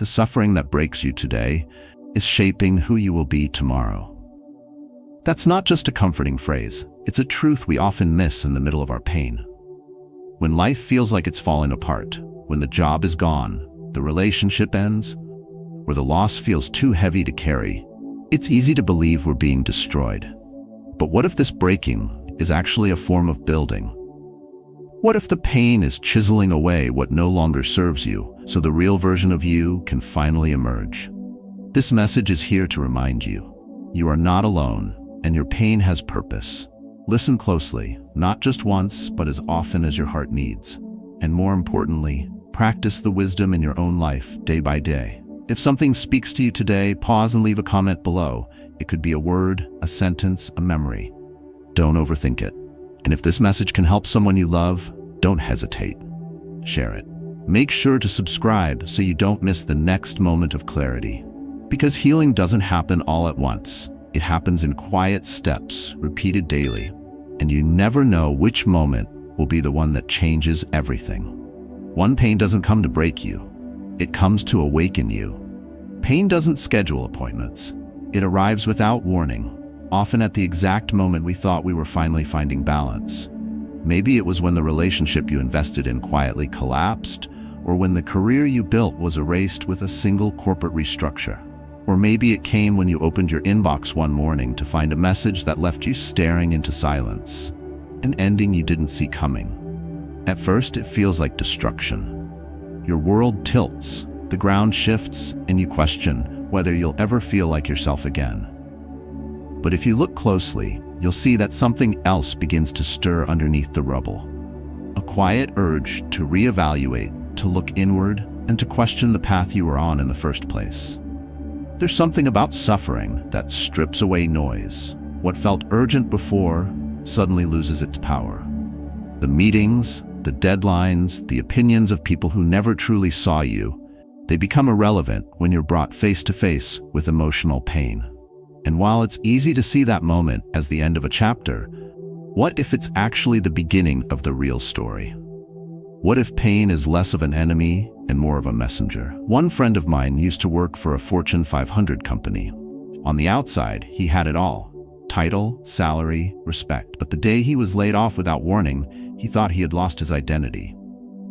The suffering that breaks you today is shaping who you will be tomorrow. That's not just a comforting phrase, it's a truth we often miss in the middle of our pain. When life feels like it's falling apart, when the job is gone, the relationship ends, or the loss feels too heavy to carry, it's easy to believe we're being destroyed. But what if this breaking is actually a form of building? What if the pain is chiseling away what no longer serves you, so the real version of you can finally emerge? This message is here to remind you, you are not alone, and your pain has purpose. Listen closely, not just once, but as often as your heart needs. And more importantly, practice the wisdom in your own life day by day. If something speaks to you today, pause and leave a comment below. It could be a word, a sentence, a memory. Don't overthink it. And if this message can help someone you love, don't hesitate. Share it. Make sure to subscribe so you don't miss the next moment of clarity. Because healing doesn't happen all at once. It happens in quiet steps, repeated daily. And you never know which moment will be the one that changes everything. One pain doesn't come to break you. It comes to awaken you. Pain doesn't schedule appointments. It arrives without warning, often at the exact moment we thought we were finally finding balance. Maybe it was when the relationship you invested in quietly collapsed, or when the career you built was erased with a single corporate restructure. Or maybe it came when you opened your inbox one morning to find a message that left you staring into silence, an ending you didn't see coming. At first, it feels like destruction. Your world tilts, the ground shifts, and you question whether you'll ever feel like yourself again. But if you look closely, you'll see that something else begins to stir underneath the rubble. A quiet urge to reevaluate, to look inward, and to question the path you were on in the first place. There's something about suffering that strips away noise. What felt urgent before suddenly loses its power. The meetings, the deadlines, the opinions of people who never truly saw you, they become irrelevant when you're brought face to face with emotional pain. And while it's easy to see that moment as the end of a chapter, what if it's actually the beginning of the real story? What if pain is less of an enemy and more of a messenger? One friend of mine used to work for a Fortune 500 company. On the outside, he had it all: title, salary, respect. But the day he was laid off without warning, he thought he had lost his identity.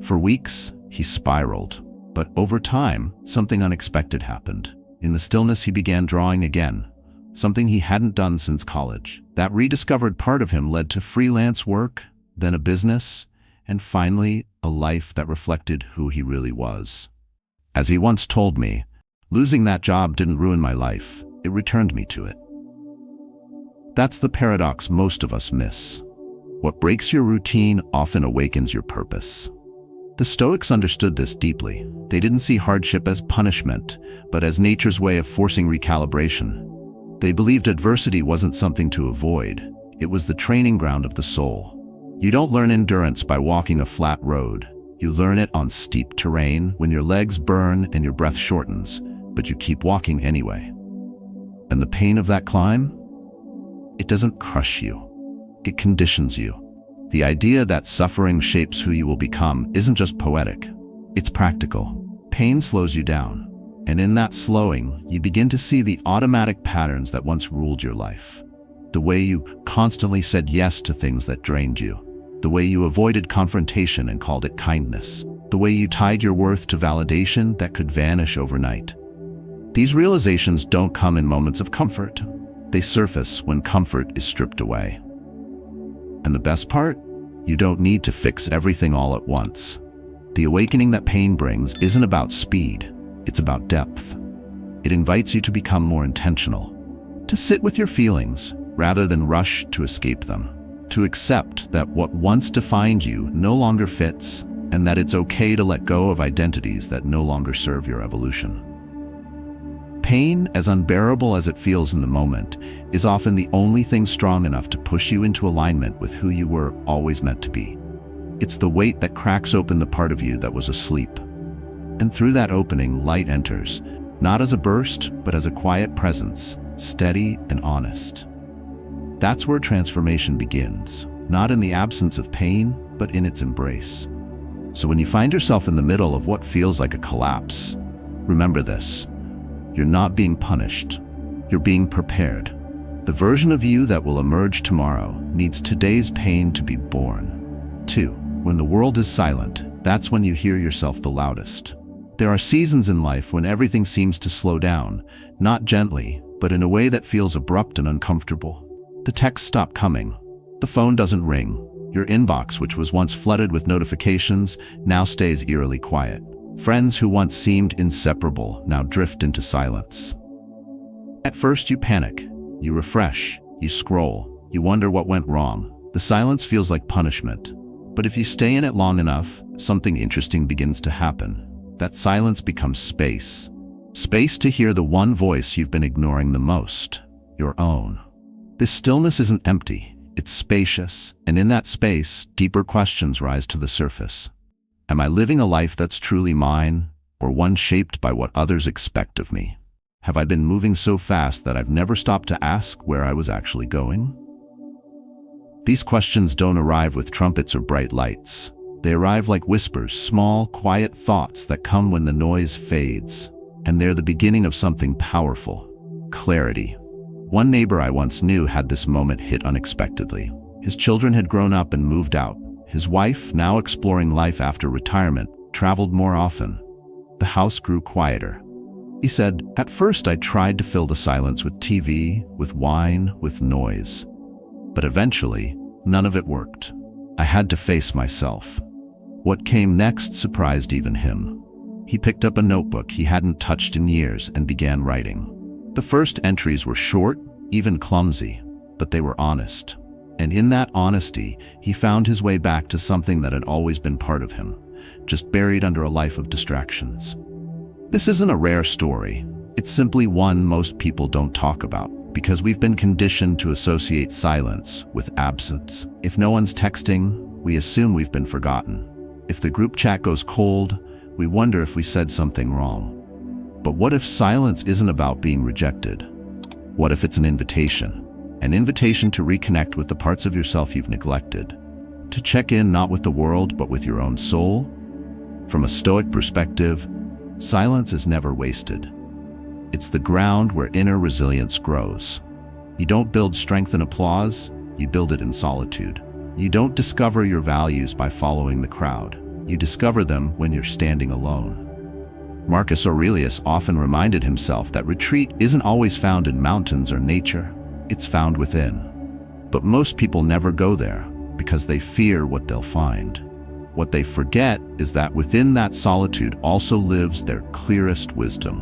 For weeks, he spiraled. But over time, something unexpected happened. In the stillness, he began drawing again, something he hadn't done since college. That rediscovered part of him led to freelance work, then a business, and finally, a life that reflected who he really was. As he once told me, losing that job didn't ruin my life, it returned me to it. That's the paradox most of us miss. What breaks your routine often awakens your purpose. The Stoics understood this deeply. They didn't see hardship as punishment, but as nature's way of forcing recalibration. They believed adversity wasn't something to avoid, it was the training ground of the soul. You don't learn endurance by walking a flat road. You learn it on steep terrain, when your legs burn and your breath shortens, but you keep walking anyway. And the pain of that climb? It doesn't crush you. It conditions you. The idea that suffering shapes who you will become isn't just poetic. It's practical. Pain slows you down. And in that slowing, you begin to see the automatic patterns that once ruled your life. The way you constantly said yes to things that drained you. The way you avoided confrontation and called it kindness. The way you tied your worth to validation that could vanish overnight. These realizations don't come in moments of comfort. They surface when comfort is stripped away. And the best part? You don't need to fix everything all at once. The awakening that pain brings isn't about speed, it's about depth. It invites you to become more intentional, to sit with your feelings rather than rush to escape them, to accept that what once defined you no longer fits, and that it's okay to let go of identities that no longer serve your evolution. Pain, as unbearable as it feels in the moment, is often the only thing strong enough to push you into alignment with who you were always meant to be. It's the weight that cracks open the part of you that was asleep. And through that opening, light enters, not as a burst, but as a quiet presence, steady and honest. That's where transformation begins, not in the absence of pain, but in its embrace. So when you find yourself in the middle of what feels like a collapse, Remember this. You're not being punished. You're being prepared. The version of you that will emerge tomorrow needs today's pain to be born. 2. When the world is silent, that's when you hear yourself the loudest. There are seasons in life when everything seems to slow down, not gently, but in a way that feels abrupt and uncomfortable. The texts stop coming. The phone doesn't ring. Your inbox, which was once flooded with notifications, now stays eerily quiet. Friends who once seemed inseparable now drift into silence. At first you panic. You refresh. You scroll. You wonder what went wrong. The silence feels like punishment. But if you stay in it long enough, something interesting begins to happen. That silence becomes space. Space to hear the one voice you've been ignoring the most, your own. This stillness isn't empty, it's spacious, and in that space, deeper questions rise to the surface. Am I living a life that's truly mine, or one shaped by what others expect of me? Have I been moving so fast that I've never stopped to ask where I was actually going? These questions don't arrive with trumpets or bright lights. They arrive like whispers, small, quiet thoughts that come when the noise fades. And they're the beginning of something powerful. Clarity. One neighbor I once knew had this moment hit unexpectedly. His children had grown up and moved out. His wife, now exploring life after retirement, traveled more often. The house grew quieter. He said, "At first I tried to fill the silence with TV, with wine, with noise. But eventually, none of it worked. I had to face myself." What came next surprised even him. He picked up a notebook he hadn't touched in years and began writing. The first entries were short, even clumsy, but they were honest. And in that honesty, he found his way back to something that had always been part of him, just buried under a life of distractions. This isn't a rare story. It's simply one most people don't talk about, because we've been conditioned to associate silence with absence. If no one's texting, we assume we've been forgotten. If the group chat goes cold, we wonder if we said something wrong. But what if silence isn't about being rejected? What if it's an invitation? An invitation to reconnect with the parts of yourself you've neglected. To check in not with the world, but with your own soul? From a Stoic perspective, silence is never wasted. It's the ground where inner resilience grows. You don't build strength in applause, you build it in solitude. You don't discover your values by following the crowd. You discover them when you're standing alone. Marcus Aurelius often reminded himself that retreat isn't always found in mountains or nature. It's found within. But most people never go there because they fear what they'll find. What they forget is that within that solitude also lives their clearest wisdom.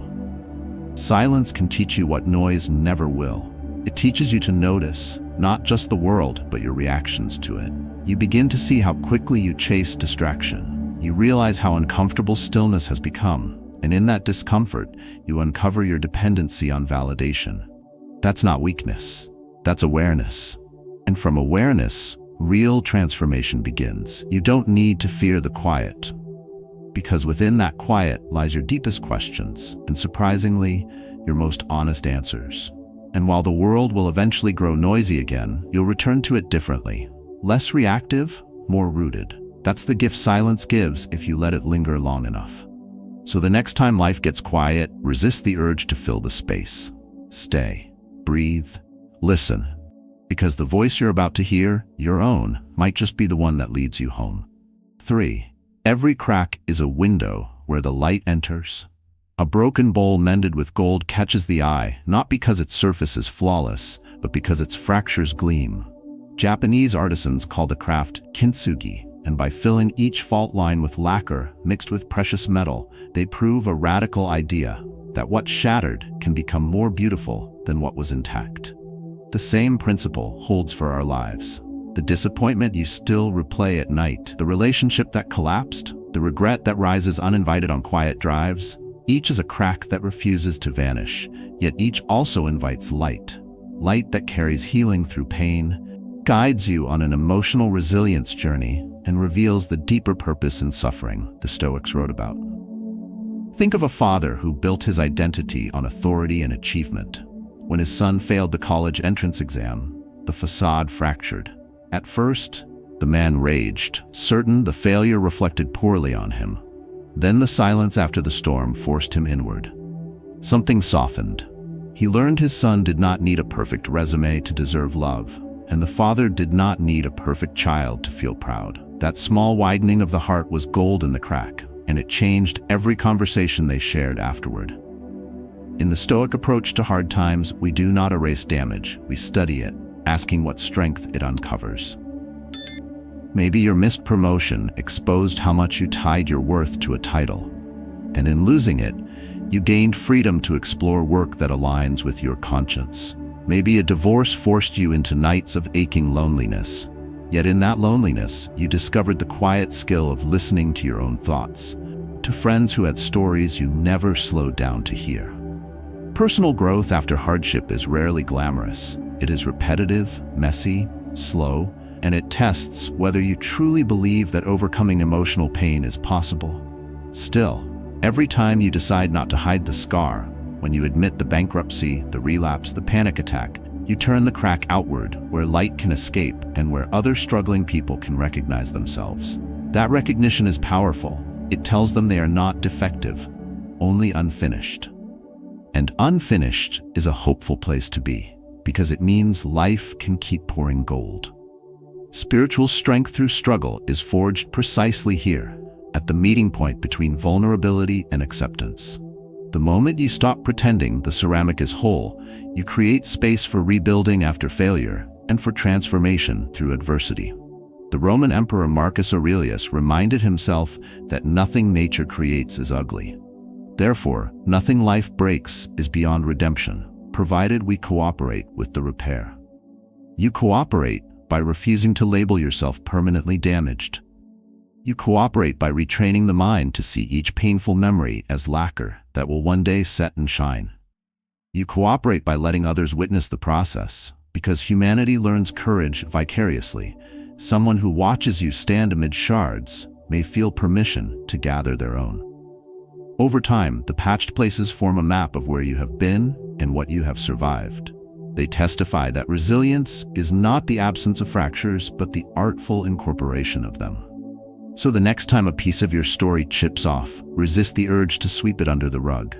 Silence can teach you what noise never will. It teaches you to notice, not just the world, but your reactions to it. You begin to see how quickly you chase distraction. You realize how uncomfortable stillness has become, and in that discomfort, you uncover your dependency on validation. That's not weakness. That's awareness. And from awareness, real transformation begins. You don't need to fear the quiet, because within that quiet lies your deepest questions, and surprisingly, your most honest answers. And while the world will eventually grow noisy again, you'll return to it differently. Less reactive, more rooted. That's the gift silence gives if you let it linger long enough. So the next time life gets quiet, resist the urge to fill the space. Stay, breathe, listen. Because the voice you're about to hear, your own, might just be the one that leads you home. 3. Every crack is a window where the light enters. A broken bowl mended with gold catches the eye, not because its surface is flawless, but because its fractures gleam. Japanese artisans call the craft kintsugi, and by filling each fault line with lacquer mixed with precious metal, they prove a radical idea that what shattered can become more beautiful than what was intact. The same principle holds for our lives. The disappointment you still replay at night, the relationship that collapsed, the regret that rises uninvited on quiet drives, each is a crack that refuses to vanish, yet each also invites light. Light that carries healing through pain, guides you on an emotional resilience journey, and reveals the deeper purpose in suffering the Stoics wrote about. Think of a father who built his identity on authority and achievement. When his son failed the college entrance exam, the facade fractured. At first, the man raged, certain the failure reflected poorly on him. Then the silence after the storm forced him inward. Something softened. He learned his son did not need a perfect resume to deserve love, and the father did not need a perfect child to feel proud. That small widening of the heart was gold in the crack, and it changed every conversation they shared afterward. In the Stoic approach to hard times, we do not erase damage, we study it, asking what strength it uncovers. Maybe your missed promotion exposed how much you tied your worth to a title, and in losing it, you gained freedom to explore work that aligns with your conscience. Maybe a divorce forced you into nights of aching loneliness, yet in that loneliness, you discovered the quiet skill of listening to your own thoughts, to friends who had stories you never slowed down to hear. Personal growth after hardship is rarely glamorous. It is repetitive, messy, slow, and it tests whether you truly believe that overcoming emotional pain is possible. Still, every time you decide not to hide the scar, when you admit the bankruptcy, the relapse, the panic attack, you turn the crack outward, where light can escape and where other struggling people can recognize themselves. That recognition is powerful. It tells them they are not defective, only unfinished. And unfinished is a hopeful place to be, because it means life can keep pouring gold. Spiritual strength through struggle is forged precisely here, at the meeting point between vulnerability and acceptance. The moment you stop pretending the ceramic is whole, you create space for rebuilding after failure and for transformation through adversity. The Roman Emperor Marcus Aurelius reminded himself that nothing nature creates is ugly. Therefore, nothing life breaks is beyond redemption, provided we cooperate with the repair. You cooperate by refusing to label yourself permanently damaged. You cooperate by retraining the mind to see each painful memory as lacquer that will one day set and shine. You cooperate by letting others witness the process, because humanity learns courage vicariously. Someone who watches you stand amid shards may feel permission to gather their own. Over time, the patched places form a map of where you have been and what you have survived. They testify that resilience is not the absence of fractures, but the artful incorporation of them. So the next time a piece of your story chips off, resist the urge to sweep it under the rug.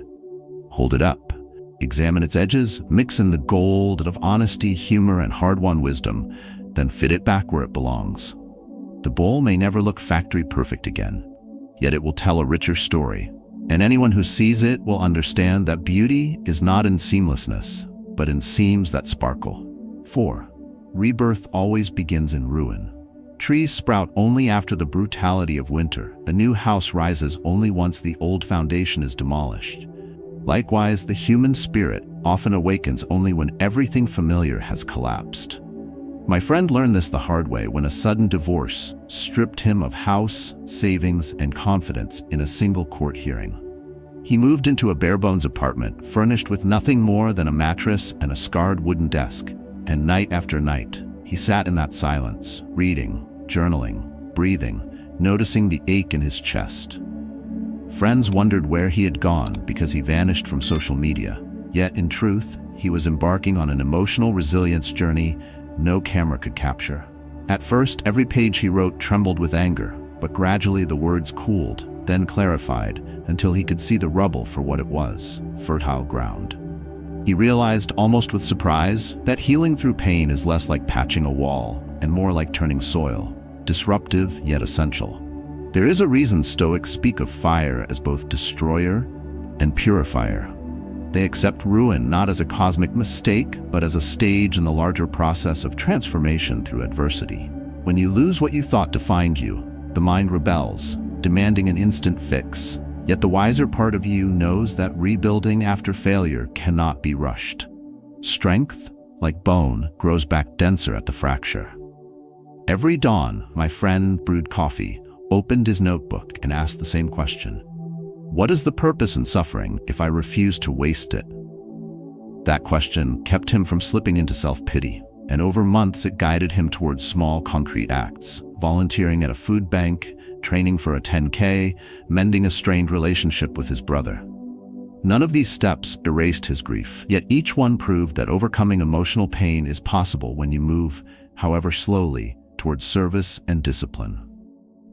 Hold it up, examine its edges, mix in the gold of honesty, humor, and hard-won wisdom, then fit it back where it belongs. The bowl may never look factory perfect again, yet it will tell a richer story, and anyone who sees it will understand that beauty is not in seamlessness, but in seams that sparkle. 4. Rebirth always begins in ruin. Trees sprout only after the brutality of winter. A new house rises only once the old foundation is demolished. Likewise, the human spirit often awakens only when everything familiar has collapsed. My friend learned this the hard way when a sudden divorce stripped him of house, savings, and confidence in a single court hearing. He moved into a bare-bones apartment, furnished with nothing more than a mattress and a scarred wooden desk, and night after night, he sat in that silence, reading, journaling, breathing, noticing the ache in his chest. Friends wondered where he had gone because he vanished from social media. Yet, in truth, he was embarking on an emotional resilience journey no camera could capture. At first, every page he wrote trembled with anger, but gradually the words cooled, then clarified, until he could see the rubble for what it was, fertile ground. He realized, almost with surprise, that healing through pain is less like patching a wall and more like turning soil, disruptive yet essential. There is a reason Stoics speak of fire as both destroyer and purifier. They accept ruin not as a cosmic mistake, but as a stage in the larger process of transformation through adversity. When you lose what you thought defined you, the mind rebels, demanding an instant fix. Yet the wiser part of you knows that rebuilding after failure cannot be rushed. Strength, like bone, grows back denser at the fracture. Every dawn, my friend brewed coffee, opened his notebook, and asked the same question. What is the purpose in suffering if I refuse to waste it? That question kept him from slipping into self-pity, and over months it guided him towards small, concrete acts, volunteering at a food bank, training for a 10K, mending a strained relationship with his brother. None of these steps erased his grief, yet each one proved that overcoming emotional pain is possible when you move, however slowly, towards service and discipline.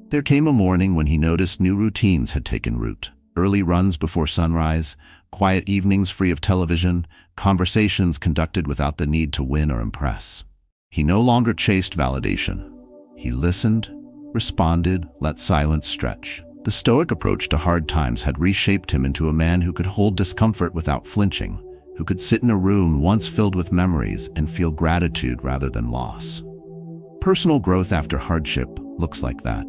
There came a morning when he noticed new routines had taken root. Early runs before sunrise, quiet evenings free of television, conversations conducted without the need to win or impress. He no longer chased validation. He listened, responded, let silence stretch. The Stoic approach to hard times had reshaped him into a man who could hold discomfort without flinching, who could sit in a room once filled with memories and feel gratitude rather than loss. Personal growth after hardship looks like that.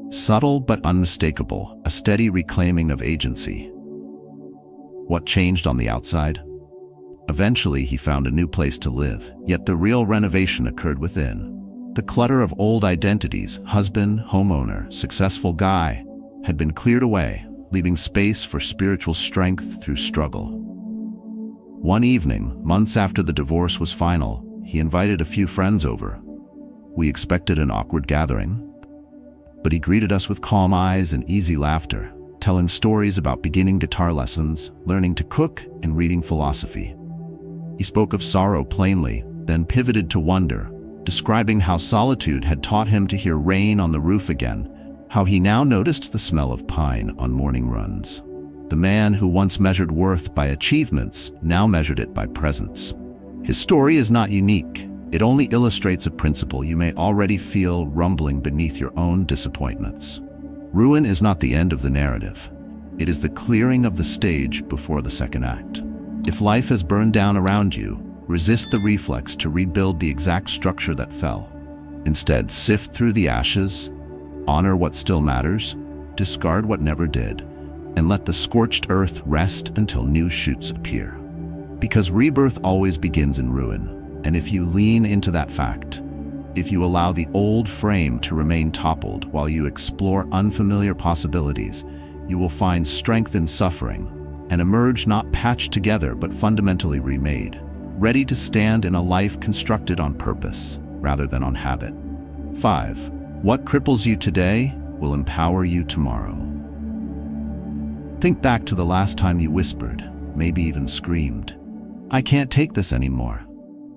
Subtle but unmistakable, a steady reclaiming of agency. What changed on the outside? Eventually, he found a new place to live, yet the real renovation occurred within. The clutter of old identities, husband, homeowner, successful guy, had been cleared away, leaving space for spiritual strength through struggle. One evening, months after the divorce was final, he invited a few friends over. We expected an awkward gathering, but he greeted us with calm eyes and easy laughter, telling stories about beginning guitar lessons, learning to cook, and reading philosophy. He spoke of sorrow plainly, then pivoted to wonder, describing how solitude had taught him to hear rain on the roof again, how he now noticed the smell of pine on morning runs. The man who once measured worth by achievements now measured it by presence. His story is not unique. It only illustrates a principle you may already feel rumbling beneath your own disappointments. Ruin is not the end of the narrative. It is the clearing of the stage before the second act. If life has burned down around you, resist the reflex to rebuild the exact structure that fell. Instead, sift through the ashes, honor what still matters, discard what never did, and let the scorched earth rest until new shoots appear. Because rebirth always begins in ruin. And if you lean into that fact, if you allow the old frame to remain toppled while you explore unfamiliar possibilities, you will find strength in suffering and emerge not patched together but fundamentally remade, ready to stand in a life constructed on purpose rather than on habit. 5. What cripples you today will empower you tomorrow. Think back to the last time you whispered, maybe even screamed, "I can't take this anymore."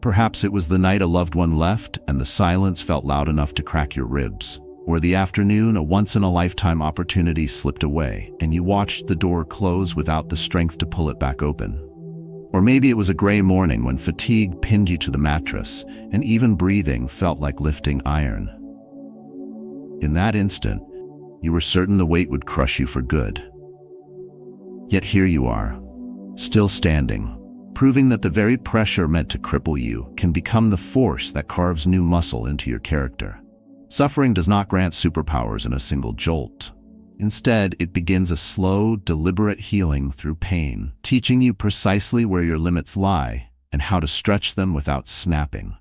Perhaps it was the night a loved one left and the silence felt loud enough to crack your ribs, or the afternoon a once-in-a-lifetime opportunity slipped away and you watched the door close without the strength to pull it back open. Or maybe it was a gray morning when fatigue pinned you to the mattress and even breathing felt like lifting iron. In that instant, you were certain the weight would crush you for good. Yet here you are, still standing, proving that the very pressure meant to cripple you can become the force that carves new muscle into your character. Suffering does not grant superpowers in a single jolt. Instead, it begins a slow, deliberate healing through pain, teaching you precisely where your limits lie and how to stretch them without snapping.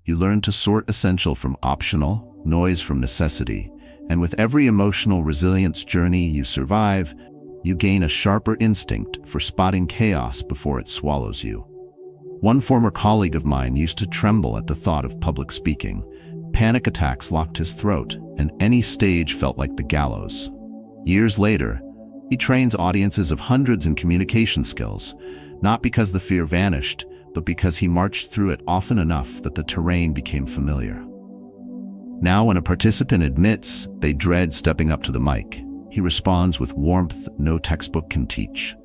You learn to sort essential from optional, noise from necessity, and with every emotional resilience journey you survive, you gain a sharper instinct for spotting chaos before it swallows you. One former colleague of mine used to tremble at the thought of public speaking. Panic attacks locked his throat, and any stage felt like the gallows. Years later, he trains audiences of hundreds in communication skills, not because the fear vanished, but because he marched through it often enough that the terrain became familiar. Now when a participant admits they dread stepping up to the mic, he responds with warmth no textbook can teach,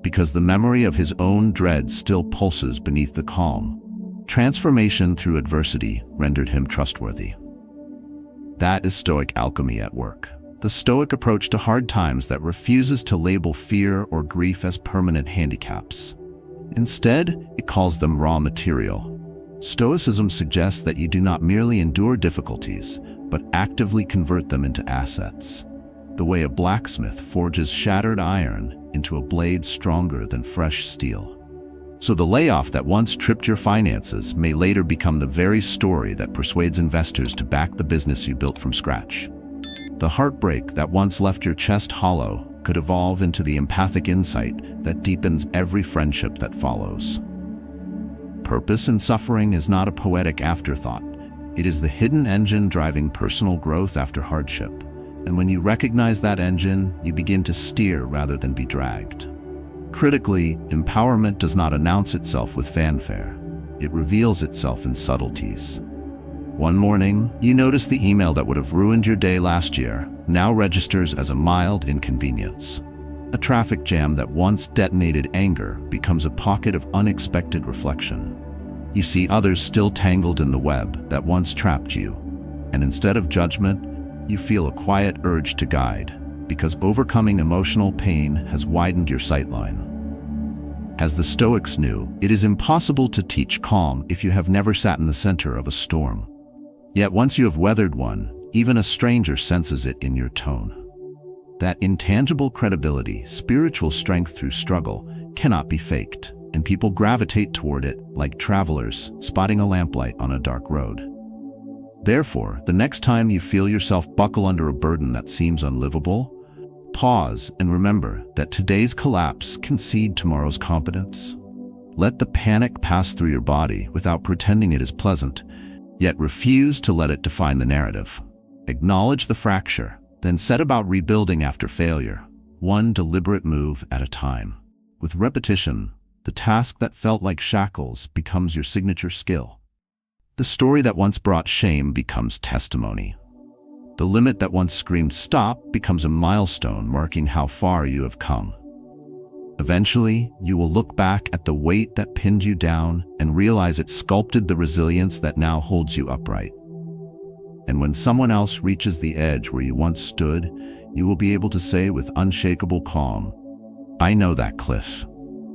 because the memory of his own dread still pulses beneath the calm. Transformation through adversity rendered him trustworthy. That is Stoic alchemy at work. The Stoic approach to hard times that refuses to label fear or grief as permanent handicaps. Instead, it calls them raw material. Stoicism suggests that you do not merely endure difficulties, but actively convert them into assets. The way a blacksmith forges shattered iron into a blade stronger than fresh steel. So the layoff that once tripped your finances may later become the very story that persuades investors to back the business you built from scratch. The heartbreak that once left your chest hollow could evolve into the empathic insight that deepens every friendship that follows. Purpose in suffering is not a poetic afterthought. It is the hidden engine driving personal growth after hardship. And when you recognize that engine, you begin to steer rather than be dragged. Critically, empowerment does not announce itself with fanfare. It reveals itself in subtleties. One morning, you notice the email that would have ruined your day last year now registers as a mild inconvenience. A traffic jam that once detonated anger becomes a pocket of unexpected reflection. You see others still tangled in the web that once trapped you, and instead of judgment, you feel a quiet urge to guide, because overcoming emotional pain has widened your sightline. As the Stoics knew, it is impossible to teach calm if you have never sat in the center of a storm. Yet once you have weathered one, even a stranger senses it in your tone. That intangible credibility, spiritual strength through struggle, cannot be faked, and people gravitate toward it like travelers spotting a lamplight on a dark road. Therefore, the next time you feel yourself buckle under a burden that seems unlivable, pause and remember that today's collapse can seed tomorrow's competence. Let the panic pass through your body without pretending it is pleasant, yet refuse to let it define the narrative. Acknowledge the fracture, then set about rebuilding after failure, one deliberate move at a time. With repetition, the task that felt like shackles becomes your signature skill. The story that once brought shame becomes testimony. The limit that once screamed stop becomes a milestone marking how far you have come. Eventually, you will look back at the weight that pinned you down and realize it sculpted the resilience that now holds you upright. And when someone else reaches the edge where you once stood, you will be able to say with unshakable calm, "I know that cliff,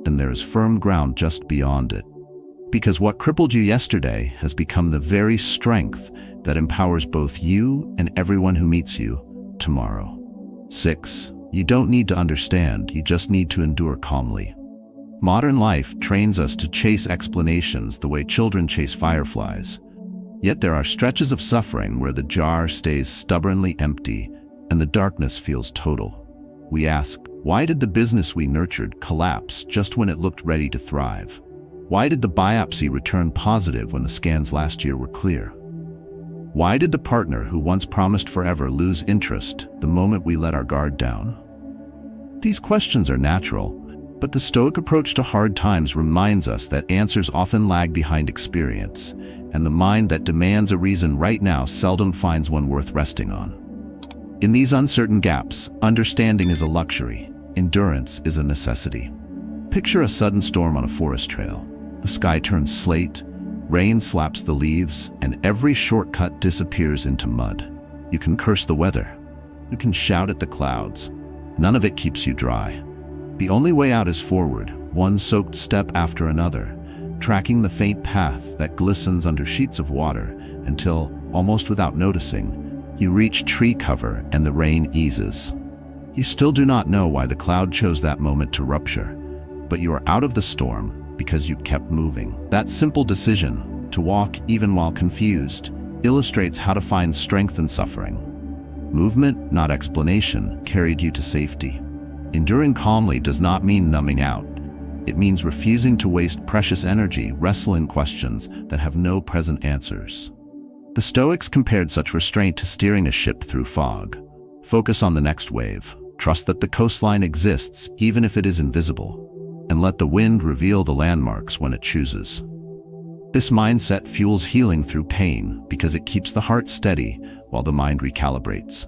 and there is firm ground just beyond it." Because what crippled you yesterday has become the very strength that empowers both you and everyone who meets you tomorrow. 6. You don't need to understand, you just need to endure calmly. Modern life trains us to chase explanations the way children chase fireflies. Yet there are stretches of suffering where the jar stays stubbornly empty and the darkness feels total. We ask, why did the business we nurtured collapse just when it looked ready to thrive? Why did the biopsy return positive when the scans last year were clear? Why did the partner who once promised forever lose interest the moment we let our guard down? These questions are natural, but the Stoic approach to hard times reminds us that answers often lag behind experience, and the mind that demands a reason right now seldom finds one worth resting on. In these uncertain gaps, understanding is a luxury, endurance is a necessity. Picture a sudden storm on a forest trail. The sky turns slate, rain slaps the leaves, and every shortcut disappears into mud. You can curse the weather. You can shout at the clouds. None of it keeps you dry. The only way out is forward, one soaked step after another, tracking the faint path that glistens under sheets of water until, almost without noticing, you reach tree cover and the rain eases. You still do not know why the cloud chose that moment to rupture, but you are out of the storm because you kept moving. That simple decision, to walk even while confused, illustrates how to find strength in suffering. Movement, not explanation, carried you to safety. Enduring calmly does not mean numbing out. It means refusing to waste precious energy wrestling questions that have no present answers. The Stoics compared such restraint to steering a ship through fog. Focus on the next wave. Trust that the coastline exists even if it is invisible, and let the wind reveal the landmarks when it chooses. This mindset fuels healing through pain because it keeps the heart steady while the mind recalibrates.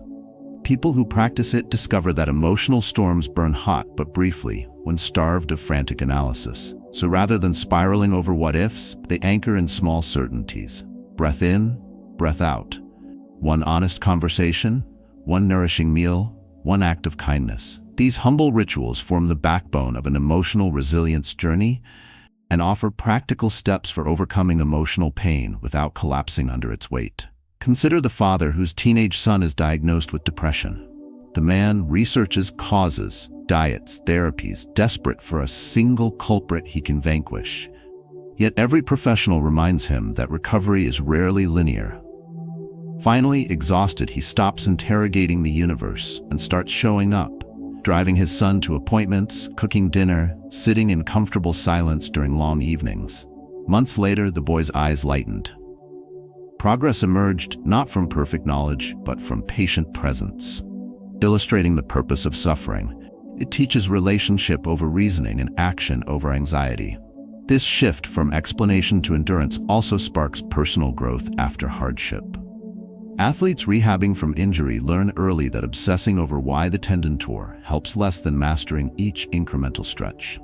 People who practice it discover that emotional storms burn hot but briefly when starved of frantic analysis. So rather than spiraling over what-ifs, they anchor in small certainties. Breath in, breath out. One honest conversation, one nourishing meal, one act of kindness. These humble rituals form the backbone of an emotional resilience journey and offer practical steps for overcoming emotional pain without collapsing under its weight. Consider the father whose teenage son is diagnosed with depression. The man researches causes, diets, therapies, desperate for a single culprit he can vanquish. Yet every professional reminds him that recovery is rarely linear. Finally, exhausted, he stops interrogating the universe and starts showing up, driving his son to appointments, cooking dinner, sitting in comfortable silence during long evenings. Months later, the boy's eyes lightened. Progress emerged not from perfect knowledge, but from patient presence. Illustrating the purpose of suffering, it teaches relationship over reasoning and action over anxiety. This shift from explanation to endurance also sparks personal growth after hardship. Athletes rehabbing from injury learn early that obsessing over why the tendon tore helps less than mastering each incremental stretch.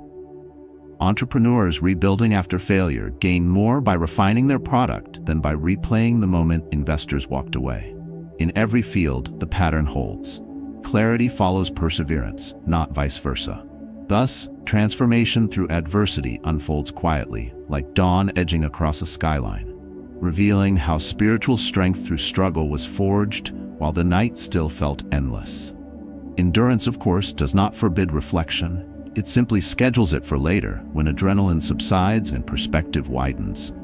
Entrepreneurs rebuilding after failure gain more by refining their product than by replaying the moment investors walked away. In every field, the pattern holds. Clarity follows perseverance, not vice versa. Thus, transformation through adversity unfolds quietly, like dawn edging across a skyline, revealing how spiritual strength through struggle was forged while the night still felt endless. Endurance, of course, does not forbid reflection. It simply schedules it for later, when adrenaline subsides and perspective widens.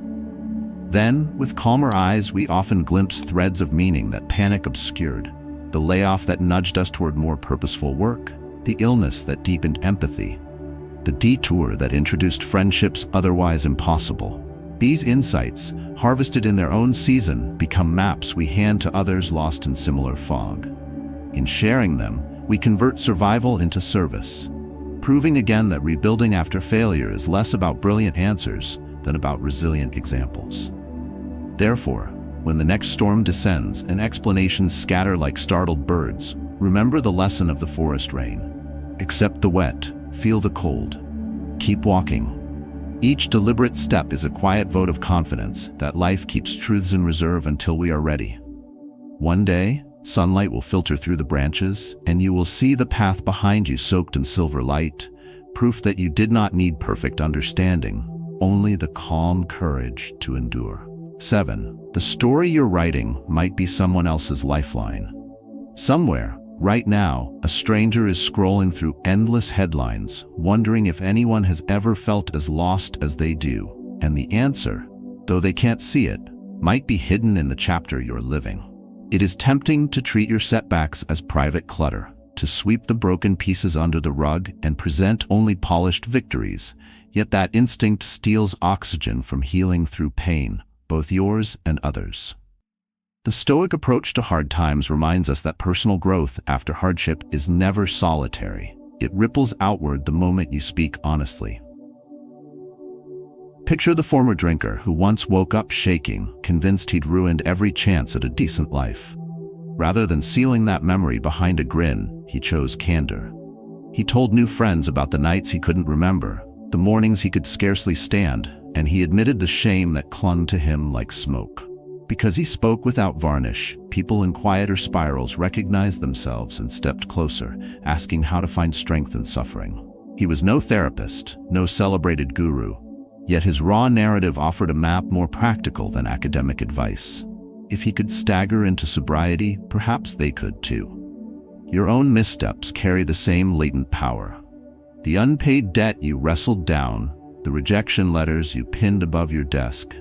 Then, with calmer eyes, we often glimpse threads of meaning that panic obscured. The layoff that nudged us toward more purposeful work, the illness that deepened empathy, the detour that introduced friendships otherwise impossible. These insights, harvested in their own season, become maps we hand to others lost in similar fog. In sharing them, we convert survival into service, proving again that rebuilding after failure is less about brilliant answers than about resilient examples. Therefore, when the next storm descends and explanations scatter like startled birds, remember the lesson of the forest rain. Accept the wet, feel the cold, keep walking. Each deliberate step is a quiet vote of confidence that life keeps truths in reserve until we are ready. One day, sunlight will filter through the branches, and you will see the path behind you soaked in silver light, proof that you did not need perfect understanding, only the calm courage to endure. 7. The story you're writing might be someone else's lifeline. Somewhere, right now, a stranger is scrolling through endless headlines, wondering if anyone has ever felt as lost as they do. And the answer, though they can't see it, might be hidden in the chapter you're living. It is tempting to treat your setbacks as private clutter, to sweep the broken pieces under the rug and present only polished victories, yet that instinct steals oxygen from healing through pain, both yours and others. The Stoic approach to hard times reminds us that personal growth after hardship is never solitary. It ripples outward the moment you speak honestly. Picture the former drinker who once woke up shaking, convinced he'd ruined every chance at a decent life. Rather than sealing that memory behind a grin, he chose candor. He told new friends about the nights he couldn't remember, the mornings he could scarcely stand, and he admitted the shame that clung to him like smoke. Because he spoke without varnish, people in quieter spirals recognized themselves and stepped closer, asking how to find strength in suffering. He was no therapist, no celebrated guru, yet his raw narrative offered a map more practical than academic advice. If he could stagger into sobriety, perhaps they could too. Your own missteps carry the same latent power. The unpaid debt you wrestled down, the rejection letters you pinned above your desk,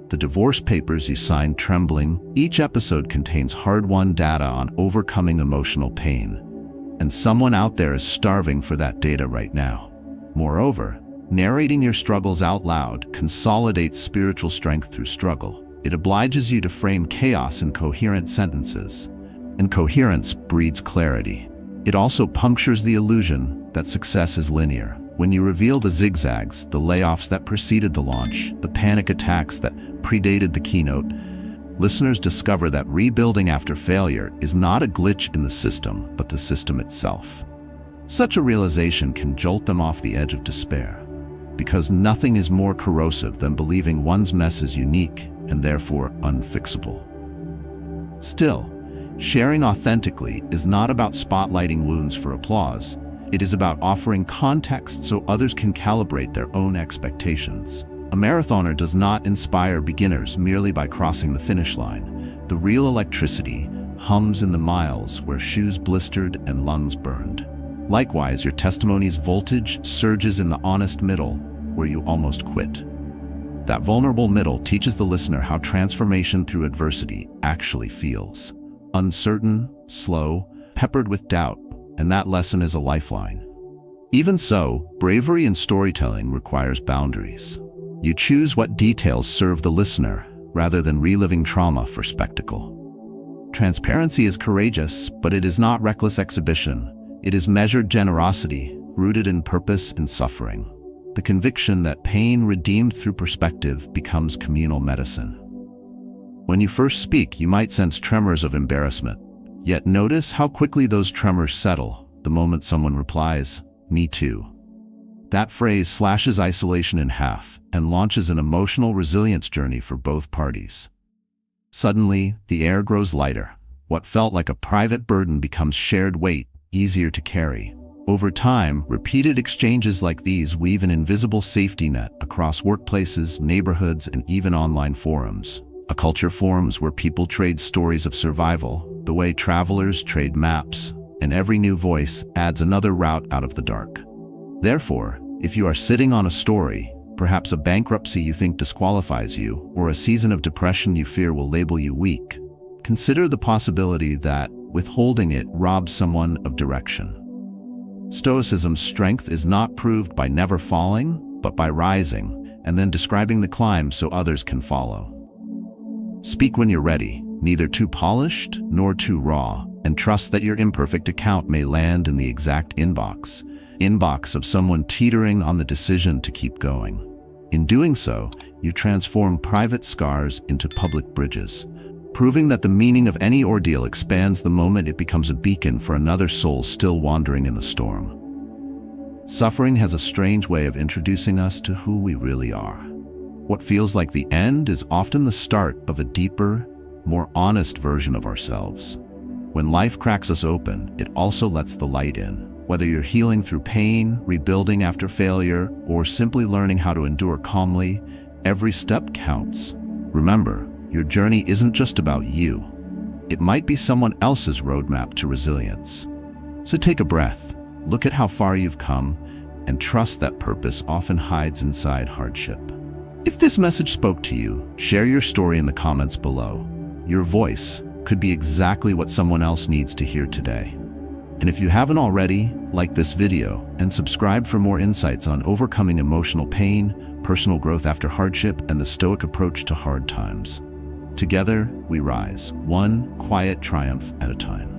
the divorce papers you signed trembling, each episode contains hard-won data on overcoming emotional pain. And someone out there is starving for that data right now. Moreover, narrating your struggles out loud consolidates spiritual strength through struggle. It obliges you to frame chaos in coherent sentences. And coherence breeds clarity. It also punctures the illusion that success is linear. When you reveal the zigzags, the layoffs that preceded the launch, the panic attacks that predated the keynote, listeners discover that rebuilding after failure is not a glitch in the system, but the system itself. Such a realization can jolt them off the edge of despair, because nothing is more corrosive than believing one's mess is unique and therefore unfixable. Still, sharing authentically is not about spotlighting wounds for applause. It is about offering context so others can calibrate their own expectations. A marathoner does not inspire beginners merely by crossing the finish line. The real electricity hums in the miles where shoes blistered and lungs burned. Likewise, your testimony's voltage surges in the honest middle where you almost quit. That vulnerable middle teaches the listener how transformation through adversity actually feels. Uncertain, slow, peppered with doubt, and that lesson is a lifeline. Even so, bravery in storytelling requires boundaries. You choose what details serve the listener, rather than reliving trauma for spectacle. Transparency is courageous, but it is not reckless exhibition. It is measured generosity, rooted in purpose and suffering. The conviction that pain redeemed through perspective becomes communal medicine. When you first speak, you might sense tremors of embarrassment. Yet notice how quickly those tremors settle the moment someone replies, "Me too." That phrase slashes isolation in half and launches an emotional resilience journey for both parties. Suddenly, the air grows lighter. What felt like a private burden becomes shared weight, easier to carry. Over time, repeated exchanges like these weave an invisible safety net across workplaces, neighborhoods, and even online forums. A culture forms where people trade stories of survival, the way travelers trade maps, and every new voice adds another route out of the dark. Therefore, if you are sitting on a story, perhaps a bankruptcy you think disqualifies you, or a season of depression you fear will label you weak, consider the possibility that withholding it robs someone of direction. Stoicism's strength is not proved by never falling, but by rising, and then describing the climb so others can follow. Speak when you're ready, neither too polished nor too raw, and trust that your imperfect account may land in the exact inbox of someone teetering on the decision to keep going. In doing so, you transform private scars into public bridges, proving that the meaning of any ordeal expands the moment it becomes a beacon for another soul still wandering in the storm. Suffering has a strange way of introducing us to who we really are. What feels like the end is often the start of a deeper, more honest version of ourselves. When life cracks us open, it also lets the light in. Whether you're healing through pain, rebuilding after failure, or simply learning how to endure calmly, every step counts. Remember, your journey isn't just about you. It might be someone else's roadmap to resilience. So take a breath, look at how far you've come, and trust that purpose often hides inside hardship. If this message spoke to you, share your story in the comments below. Your voice could be exactly what someone else needs to hear today. And if you haven't already, like this video and subscribe for more insights on overcoming emotional pain, personal growth after hardship, and the Stoic approach to hard times. Together, we rise, one quiet triumph at a time.